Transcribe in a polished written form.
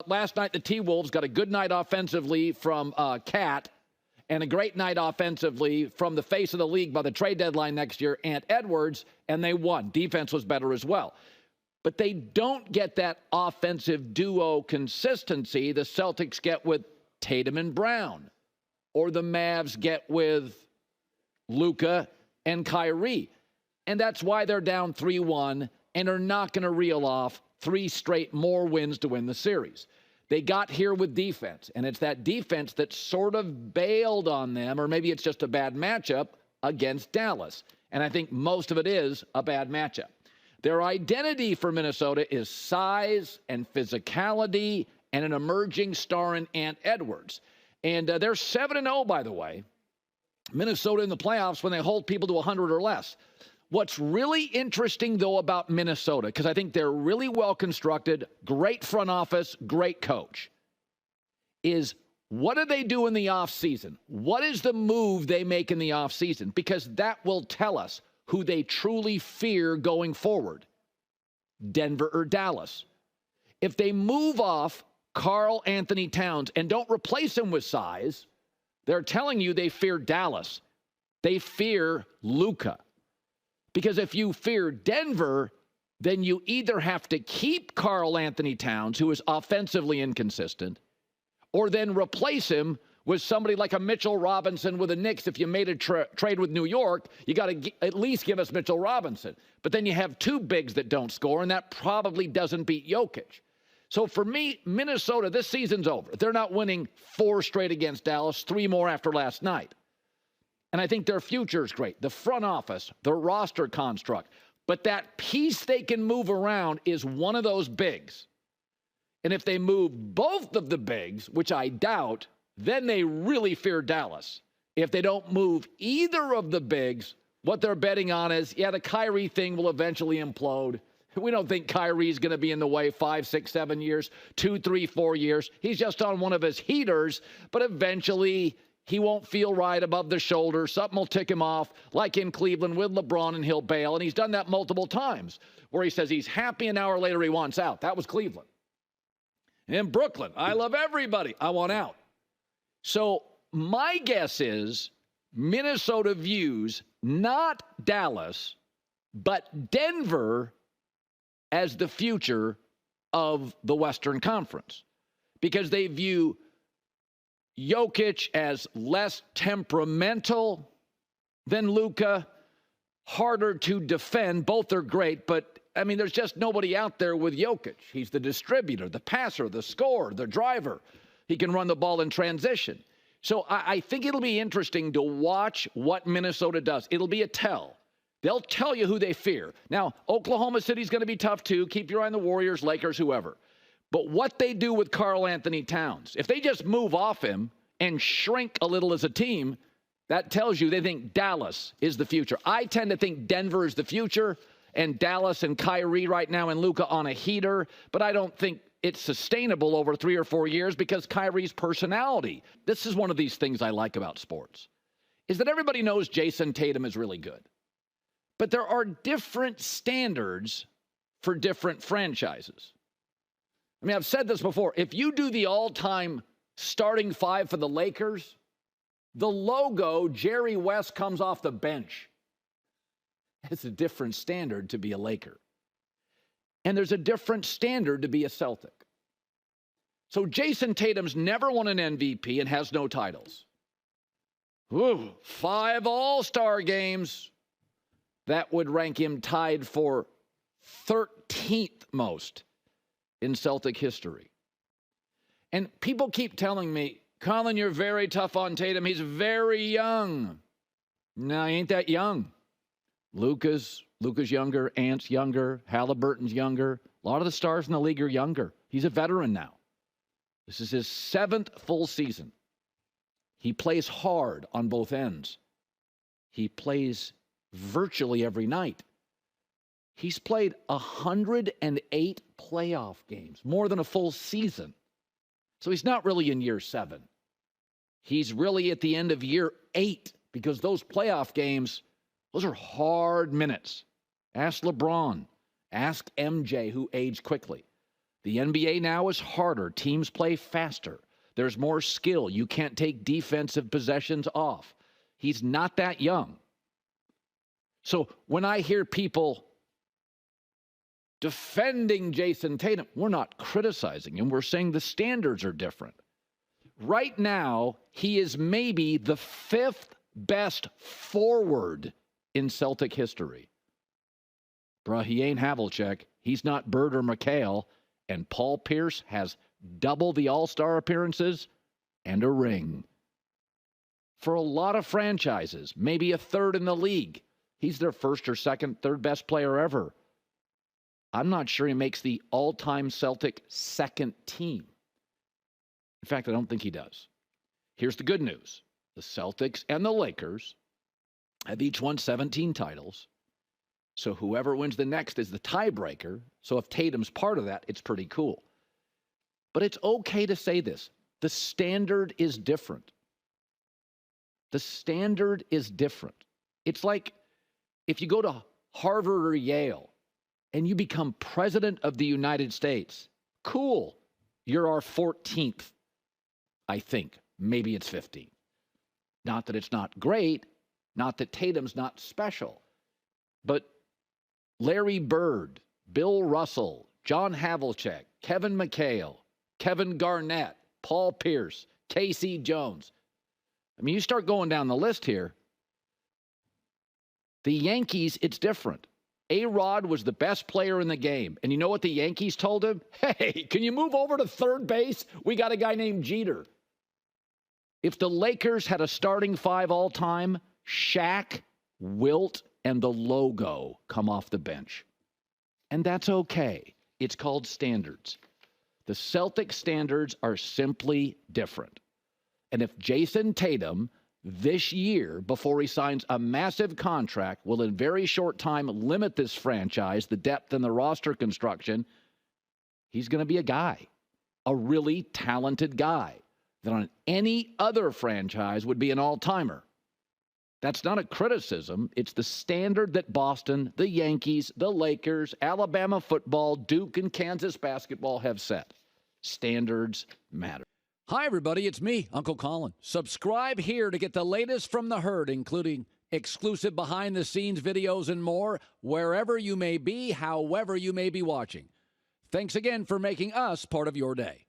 last night the T-Wolves got a good night offensively from Cat and a great night offensively from the face of the league by the trade deadline next year, Ant Edwards, and they won. Defense was better as well. But they don't get that offensive duo consistency the Celtics get with Tatum and Brown, or the Mavs get with Luka and Kyrie. And that's why they're down 3-1 and are not going to reel off 3 straight more wins to win the series. They got here with defense, and it's that defense that sort of bailed on them, or maybe it's just a bad matchup against Dallas. And I think most of it is a bad matchup. Their identity for Minnesota is size and physicality and an emerging star in Ant Edwards. And they're 7-0, by the way. Minnesota in the playoffs when they hold people to 100 or less. What's really interesting, though, about Minnesota, because I think they're really well-constructed, great front office, great coach, is what do they do in the offseason? What is the move they make in the offseason? Because that will tell us who they truly fear going forward, Denver or Dallas. If they move off Karl-Anthony Towns and don't replace him with size, they're telling you they fear Dallas. They fear Luka. Because if you fear Denver, then you either have to keep Karl-Anthony Towns, who is offensively inconsistent, or then replace him with somebody like a Mitchell Robinson with the Knicks. If you made a trade with New York, you got to at least give us Mitchell Robinson. But then you have 2 bigs that don't score, and that probably doesn't beat Jokic. So for me, Minnesota, this season's over. They're not winning 4 straight against Dallas, 3 more after last night. And I think their future is great. The front office, the roster construct. But that piece they can move around is one of those bigs. And if they move both of the bigs, which I doubt, then they really fear Dallas. If they don't move either of the bigs, what they're betting on is, yeah, the Kyrie thing will eventually implode. We don't think Kyrie's going to be in the way 5, 6, 7 years, 2, 3, 4 years. He's just on one of his heaters, but eventually he won't feel right above the shoulder. Something will tick him off, like in Cleveland with LeBron, and he'll bail. And he's done that multiple times, where he says he's happy, an hour later he wants out. That was Cleveland. And in Brooklyn, I love everybody. I want out. So my guess is Minnesota views not Dallas, but Denver as the future of the Western Conference, because they view Jokic as less temperamental than Luka, harder to defend. Both are great, but, I mean, there's just nobody out there with Jokic. He's the distributor, the passer, the scorer, the driver. He can run the ball in transition. So I think it'll be interesting to watch what Minnesota does. It'll be a tell. They'll tell you who they fear. Now, Oklahoma City's going to be tough, too. Keep your eye on the Warriors, Lakers, whoever. But what they do with Karl-Anthony Towns, if they just move off him and shrink a little as a team, that tells you they think Dallas is the future. I tend to think Denver is the future, and Dallas and Kyrie right now and Luka on a heater, but I don't think it's sustainable over 3 or 4 years because Kyrie's personality. This is one of these things I like about sports, is that everybody knows Jayson Tatum is really good. But there are different standards for different franchises. I mean, I've said this before. If you do the all-time starting 5 for the Lakers, the logo, Jerry West comes off the bench. It's a different standard to be a Laker. And there's a different standard to be a Celtic. So Jayson Tatum's never won an MVP and has no titles. Ooh, 5 All-Star games. That would rank him tied for 13th most in Celtic history. And people keep telling me, Colin, you're very tough on Tatum. He's very young. No, he ain't that young. Luka's younger, Ant's younger, Halliburton's younger. A lot of the stars in the league are younger. He's a veteran now. This is his 7th full season. He plays hard on both ends. He plays virtually every night. He's played 108 playoff games, more than a full season. So he's not really in year 7. He's really at the end of year 8, because those playoff games, those are hard minutes. Ask LeBron. Ask MJ, who aged quickly. The NBA now is harder. Teams play faster. There's more skill. You can't take defensive possessions off. He's not that young. So when I hear people defending Jayson Tatum, we're not criticizing him. We're saying the standards are different. Right now, he is maybe the 5th best forward in Celtic history. Bruh, he ain't Havlicek. He's not Bird or McHale. And Paul Pierce has double the All-Star appearances and a ring. For a lot of franchises, maybe a third in the league, he's their first or second, third best player ever. I'm not sure he makes the all-time Celtic second team. In fact, I don't think he does. Here's the good news. The Celtics and the Lakers have each won 17 titles. So whoever wins the next is the tiebreaker. So if Tatum's part of that, it's pretty cool. But it's okay to say this. The standard is different. The standard is different. It's like if you go to Harvard or Yale and you become president of the United States, cool. You're our 14th, I think. Maybe it's 15th. Not that it's not great, not that Tatum's not special, but Larry Bird, Bill Russell, John Havlicek, Kevin McHale, Kevin Garnett, Paul Pierce, Casey Jones. I mean, you start going down the list here. The Yankees, it's different. A-Rod was the best player in the game. And you know what the Yankees told him? Hey, can you move over to third base? We got a guy named Jeter. If the Lakers had a starting 5 all time, Shaq, Wilt, and the logo come off the bench. And that's okay. It's called standards. The Celtic standards are simply different. And if Jayson Tatum this year, before he signs a massive contract, will in very short time limit this franchise, the depth and the roster construction, he's going to be a guy, a really talented guy that on any other franchise would be an all-timer. That's not a criticism. It's the standard that Boston, the Yankees, the Lakers, Alabama football, Duke, and Kansas basketball have set. Standards matter. Hi, everybody. It's me, Uncle Colin. Subscribe here to get the latest from the herd, including exclusive behind-the-scenes videos and more, wherever you may be, however you may be watching. Thanks again for making us part of your day.